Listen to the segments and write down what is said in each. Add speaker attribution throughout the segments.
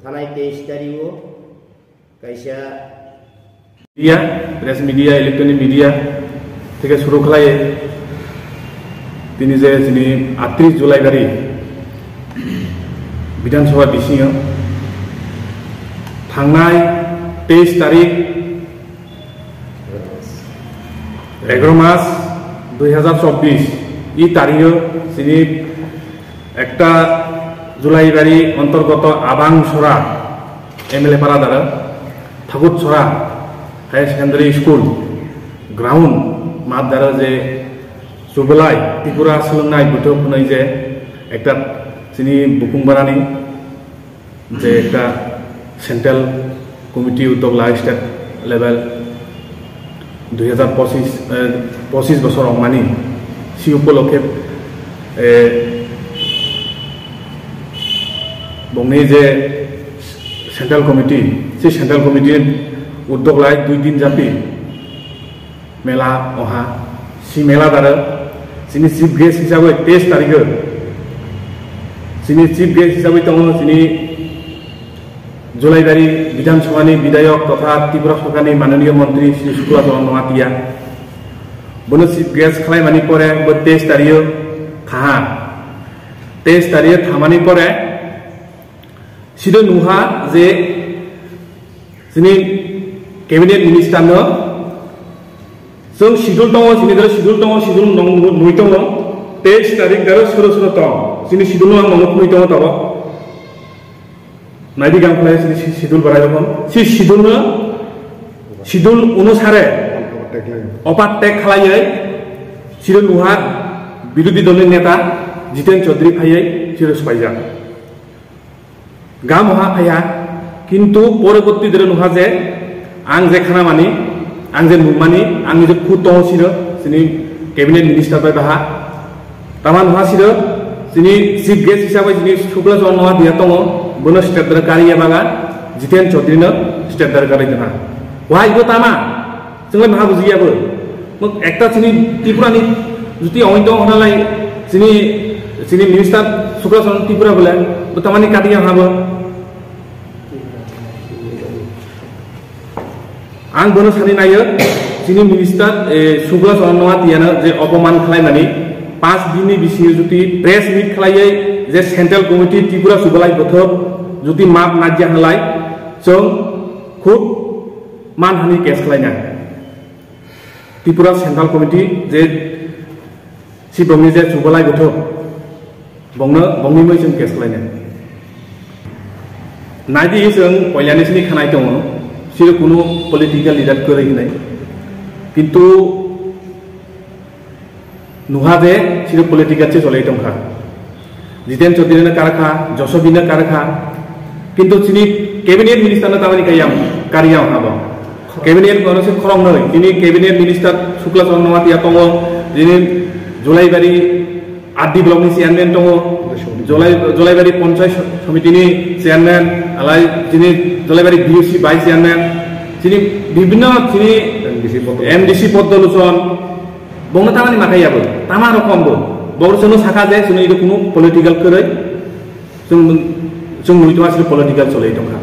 Speaker 1: थानाय 23 तारिखआव कैसा
Speaker 2: media press media electronic media থেকে শুরু খালায় তিনি যে 38 জুলাই গাড়ি বিধানসভা বিসিङ थांनाय 23 तारिख 11 मार्च 2024 ই তারিখে তিনি একটা জুলাই বাড়ি অন্তর্গত আবাংছড়া এমএলএ পাড়া দ্বারা Thakurchhara higher secondary school ground মাঠ দ্বারা যে সুবলাই ত্রিপুরা সোलोंनाय বৈঠক होनाय যে একটা তিনি বুকুংবারানি যে একটা সেন্ট্রাল কমিটি উদ্যোগ লাই স্টেট লেভেল 2025 বছর অমানি সি উপলক্ষে বংনি যে সেন্ট্রাল কমিটি সেই সেন্ট্রাল কমিটির উদ্যোগ লাই 2 দিন ব্যাপী মেলা অহা সি মেলা দ্বারা যিনি চিফ গেস্ট হিসাবে 23 তারিখে যিনি চিফ গেস্ট হিসাবে দङ যিনি জুলাইবাড়ি বিধানসভানি বিধায়ক তথা ত্রিপুরা সরকারনি মাননীয় মন্ত্রী শ্রী শুক্লা চরণ নহাতিয়া বনো চিফ গেস্ট খালাইমানি পরে 23 তারিখে খাহা 23 তারিখে থামানি পরে সিদो नुहा जे जोंनि कैबिनेट मिनिस्टार जों शिड्यूल दङ जोंनि दारा शिड्यूल दङ शिड्यूल नुइ दङ 23 तारिख दारा सोर सोर दङ जोंनि शिड्यूल आं नंगौ नुइ दङ दाबो नायदि गां खालाय जोंनि शिड्यूल बाराय दङ सि शिड्यूल अनुसारे ओभारटेक खालायै सिदो नुहा बिरोधी दलनि नेता जितेन चौधरी फायै सिदो सफायजा गाम हा फाया किंतु परवर्ती दिरे नुहा जे आं जे खाना मानि आं जे नुमानि आं जे खुद दङ सिदो जोंनि कैबिनेट मिनिस्टार बाय बाहा तामा नुहा सिदो जोंनि चिफ गेस्ट हिसाबै जोंनि शुक्ला चरণ नुहा दिया दङ बनो स्टेट दारा गारिया बागा जितेन चौधरीनो स्टेट दारा गारि दङा वाहा इबो तामा जोंलाय मा बुजियाबो एकटा जोंनि त्रिपुरानि जुदि अइन दङ होनालाय जोंनि मिनिस्टार शुक्ला चरণ त्रिपुरा बोले तामानि काटिया हाबो आं बनो सानि नायो जोंनि मिनिस्टार शुक्ला चरণ नहातियानो जे अपमान खालायनानै 5 दिननि बिसिङै जुदि प्रेस मिट खालायै जे सेंट्रल कमिटी त्रिपुरा सुबलाय बोथोर जुदि माप नाजिया होलाय जों खुद मानहानि केस खालायनाय त्रिपुरा सेंट्रल कमिटी जे सिबंनि जे सुबलाय बोथोर बंनि जों केस खालायनाय नायदि जों पयलानिसनि खानाय दङ सिर कोनो पलिटिकल लिडार करै होनाय किंतु नुहा जे सिर पलिटिकल से चलै दंखा जितेन चौधरीनो कारखा जसबिनो कारखा किंतु सिनि कैबिनेट मिनिस्टारनो तामानि कारियाव हाबो कैबिनेट गनसे खरं नै दिनै कैबिनेट मिनिस्टार शुक्ला चरণ नहातिया दङ दिनै जुलाइबारि आदि ब्लकनि चेयारमेन दङ जुलाइबारि पंचायत समितिनि चेयारमेन आलाय दिनै जुलाइबारि बीओसी भाइस चेयारमेन दिनै विभिन्न दिनै एमडीसी पद्मलोचन बंनो तामानि माखायाबो तामा रकमबो बरसनो साखा जे जों इदो कोनो पलिटिकल करै जों नुइथासिनो पलिटिकल चलै दंखा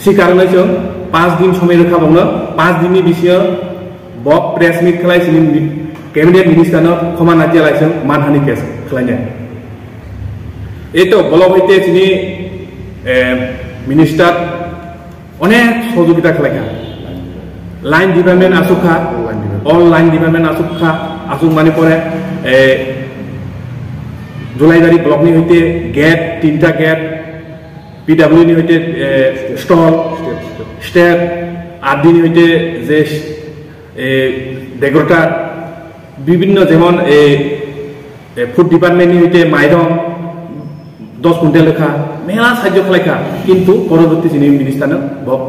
Speaker 2: सि कारणे जों 5 दिन समय रखा बंनो 5 दिननि बिसिङाव बक प्रेस मिट खालाय जोंनि कैबिनेट मिनिस्टारनो क्षमा नाजियालायजों मानहानि केस खालायनाय एतो बलब हইতে जोंनि मिनिस्टार अनेक सहयोगिता खालायखा लाइन डिपार्टमेंट आसुखा ऑल लाइन डिपार्टमेंट आसुखा आसुक माने परे जुलाइबारि ब्लकनि हইতে गेट 3टा गेट पीडब्ल्यू नि हইতে स्टल स्टेट आदिनि हইতে जे डेगरटा विभिन्न जेमन फुड डिपार्टमेंटनि हইতে माइरं 10 कुंटल लेखा मेला साहाय्य खालायखा किंतु परवर्ती जोंनि मिनिस्टारनो बक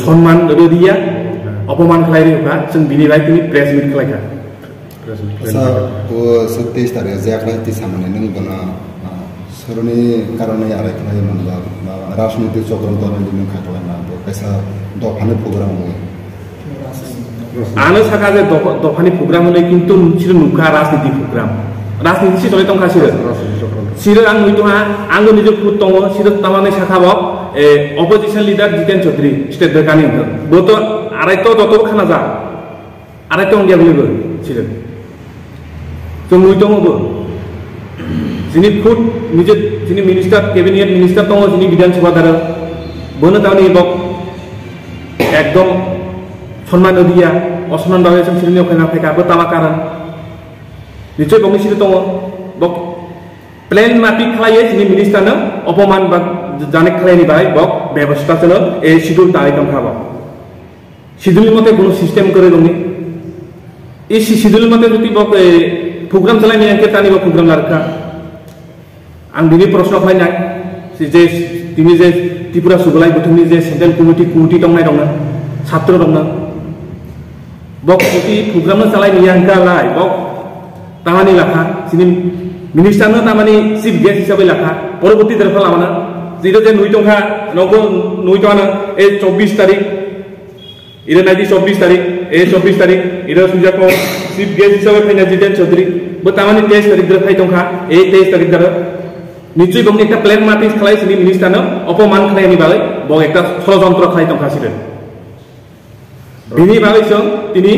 Speaker 2: सम्मान दिया अपमान खालायरिखा जों बिनिबाय दिनै प्रेस मिट खालायखा
Speaker 3: तो 27 तारिख जाखलाय ति सामने नों बना सरनि कारणे आराय खालाय मनबा राजनीतिक चक्रम दरनि नों खालायना तो कैसा दफानि प्रोग्राम हो आनो साका जे दफानि प्रोग्राम होले किंतु सिर नुखा राजनीति प्रोग्राम
Speaker 2: राजनीति सिसले तंखा सिरो आं नुइतोहा आंगो निजे खुद दङ सिरो तामाने साखाबक opposition leader Jiten Chaudhary state बेकानि बोतो आराइतो दतो खाना जा आराइतो अंगिया बिलोगो सिरो जों नुइतोबो जिनि खुद निजे जिनि मिनिस्टार कैबिनेट मिनिस्टार दङ जिनि विधानसभा दारा बोनो तावनि बक एकदम सम्मान दिया असमान बागे जों सिरिनियाव खाना फायखाबो तामा कारण निश्चय बंग सिरि दङ बक प्लेन मापि खालायो जिनि मिनिस्टारनो अपमान बा जाने खालायनि बाय बक व्यवस्था चलो ए शिड्यूल ताय कम खाबो शिड्यूल मते कोनो सिस्टेम करे दंनि ए शिड्यूल मते जति बक प्रोग्राम चलायनि अंके तानि बक प्रोग्राम लारखा आं दिनि प्रश्न खालायनाय जे तिनि जे त्रिपुरा सुगलाय बुथुमनि जे सेन्ट्रेल कमिटि दंनाय दंना छात्र दंना बक जति प्रोग्राम चलायनि अंकालाय बक तामानि लाखा जिनि मिनिस्टारनो तामानि चीफ गेस्ट हिसाबै लाखा परबर्ती दरफा लामाना जिरो जे नुइतंखा नगो नुइतोआनो ए 24 तारिख इरे नाइदि 24 तारिख ए 24 तारिख इरे सुजाको चीफ गेस्ट हिसाबै फैना जितेन चौधरी बो तामानि 23 तारिख दर फाइतंखा ए 23 तारिख दर निश्चय बंग एकटा प्लेन मार्टिस खालाय सिनि मिनिस्टारनो अपमान खालायनि बागै बग एकटा षड़यंत्र खालायतंखा सिरो बिनि बागै जों तिनि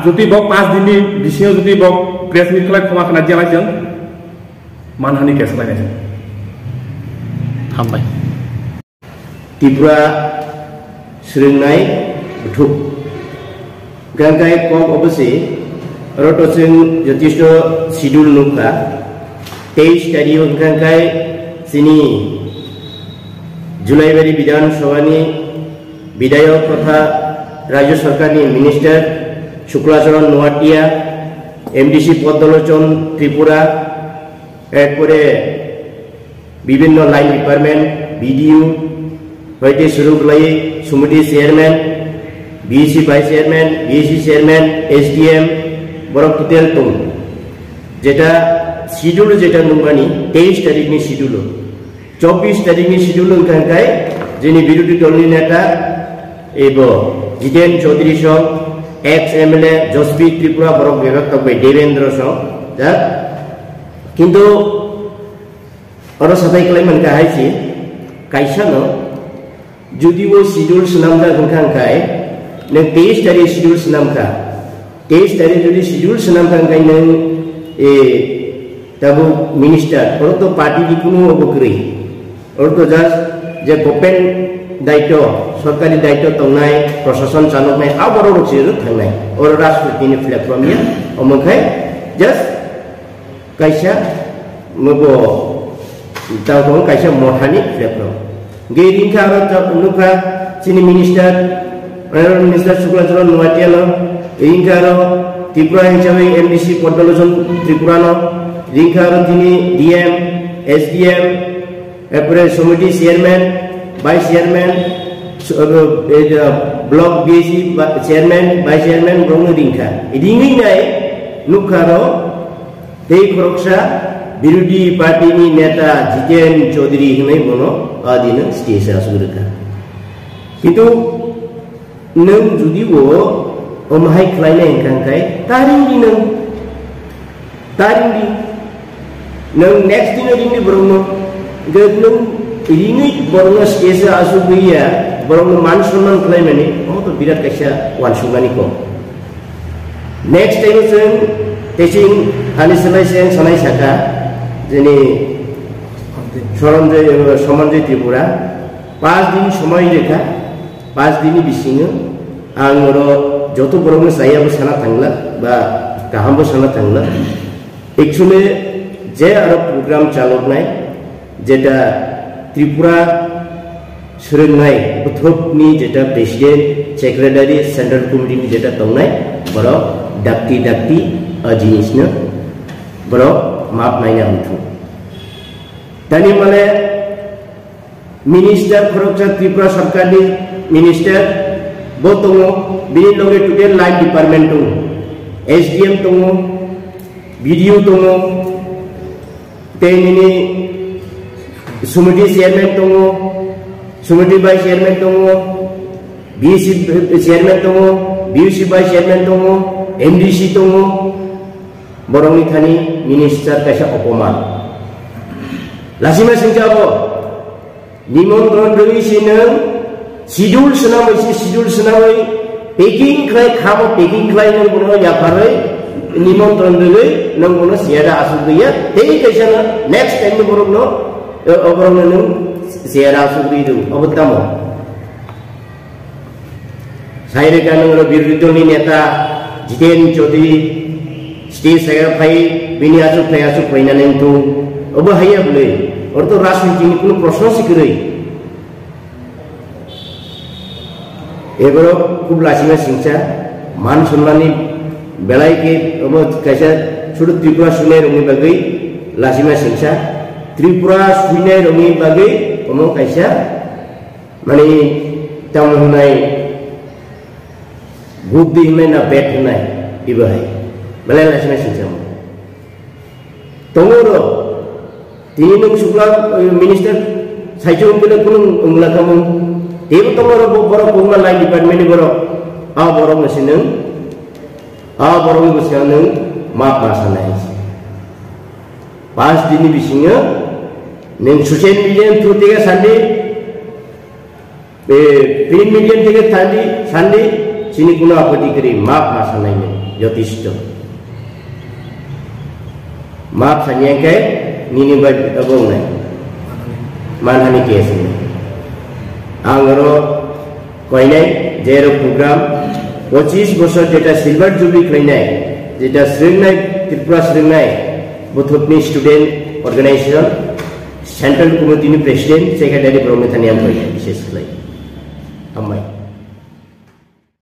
Speaker 2: যদি বক 5 দিনनि बिसिङाव जुदि बक प्रेस मिट खालाय खमा खाना दियालाय जों मानहानि केस लायनाय हामबाय
Speaker 1: त्रिपुरा सोलोंनाय बुथुम गांगाय कम अबसे रटोसिं जतिष्ठ शिड्यूल नुखा 23 तारिख गांगाय सिनि जुलाइबारि विधानसभानि विधायक तथा राज्य सरकारनि मिनिस्टार शुक्लाचरण नोआटिया एमडीसी पदलोचन त्रिपुरा एकबारे विभिन्न लाइन डिपार्टमेंट बीडीयू हयते सुरुगलाई समिति chairman BC vice chairman BC chairman SDM बरक टोटल तुम जेटा शिड्यूल जेटा नुमानी 23 तारिखनि शिड्यूल 24 तारिखनि शिड्यूल ओंखारखाय जोंनि बिरोधी दलनि नेता एबो जितेन चौधरी सं एक्स एमएलए जसबी त्रिपुरा बरक विभाग तक देवेंद्र सं जा किंतु और सबाय क्लेमन का हाइसि काइसानो जुदि वो शिड्यूल सुनामदा होनखांखाय नों 23 तारिख शिड्यूल सुनामखा 23 तारिख जुदि शिड्यूल सुनामखांखाय नों ए तब मिनिस्टार और तो पार्टी की कुनु अबग्री और तो जस्ट जे गवर्नमेंट दायित्व सरकारी दायित्व तंनाय प्रशासन चालकनाय आबारो रखसिरो थांनाय और राष्ट्रपतिनि प्लेटफर्मया अमखाय जस्ट काइसा मबो तावखौ काइसा मोठानि प्लेटफर्म गेरिंखा आरो नुखा चिनि मिनिस्टार शुक्लाचरण नोआटियानो रिंखा आरो त्रिपुरा हिसाबै एमडीसी पदलोचन त्रिपुरानो रिंखा आरो दिनि डीएम एसडीएम एपरे समिति chairman vice chairman block BSc chairman vice chairman ब्रह्म रिंखा रिंगै नाय नुखारो दै खरकसा विरोधी पार्टी नि नेता जितेन चौधरी होननाय बनो आदिनो स्टेज आसुरखा किन्तु नों जुदि वो अमहाय खलायनाय ओंखारखाय तारिंदि नों नेक्स्ट दिन रिंगि ब्रह्म नों रिंगै ब्रह्म स्टेज आसु गैया ब्रह्म मान सन्मान खलायनानै तो बिराद कायसा वानसुंगानि को नेक्स्ट टाइम जों तेसिं हानि सोलायसें सनाय साखा जोंनि समन्जय त्रिपुरा 5 दिन समय रेखा 5 दिन बिसिङो आं जत ब्रह्म जायाबो साना थांला बा गाहामबो साना थांला एक्चुअली जे आरो प्रोग्राम चालकनाय जेटा त्रिपुरा सोलोंनाय बुथुमनि जेटा प्रेसिडेंट सेक्रेटारि सेंट्रल कमिटिनि जेटा दंनाय बर डाक्टी जिनिसनो बर माप नायना बुथुम दानि माने मिनिस्टार खरकसा त्रिपुरा सरकारनि मिनिस्टार बो दङ बिनि लगे टोटल लाइन डिपार्टमेंट दङ एसडीएम दङ बीडीओ दङ तेनिनि समिति चेयरमैन दङ समिति वाइस चेयरमैन दङ बीसी चेयरमैन दङ बीसी वाइस चेयरमैन दङ एमडीसी दङ borongni thani minister kaisa opoman lasima singjabo nimondron rwi sineng sidul senamai packing klai khamo packing klai nang bono yaparai nimondron rwi nang bono siara asugriya tei kaisa na next time borongno oborongno nang siara asugri du obotamo saire kanang birodhi neta Jiten Chaudhary stage saya pai bini asu paina neng tu oba haya boleh orang tu राजनीति ni kuno प्रश्न sikiri ebaro khub lasima singsa man sunmani belai ke oba kaisa sudu Tripura sunai rongi bagai lasima singsa Tripura sunai rongi bagai omo kaisa mani tamu hunai बुद्धि में ना बैठ नहीं इबाई बल्कि लाचना सिंचाम तंगोरो तीन Shukla minister साइजों के लिए कुछ उंगला कम देव तंगोरो बड़ा कुंगला लाइन डिपार्टमेंट बड़ा बड़ा मशीन बड़ा मशीन माप मासा नहीं पांच दिन बिसिंग नें सोशल मीडिया थ्रू तेगा संडे प्रिंट मीडिया तेगा Sunday sini kuna apati kiri maaf masalahnya yotishto maaf sanya ke nini bad abong nai manhani case ni angro koinai zero program 25 বছর যেটা সিলভার জুবলি কইনাই যেটা শ্রীনাই ত্রিপুরা শ্রীনাই বুথনি স্টুডেন্ট অর্গানাইজেশন সেন্ট্রাল কমিটিনি প্রেসিডেন্ট সেক্রেটারি প্রমেথানিয়াম কইনাই বিশেষ করে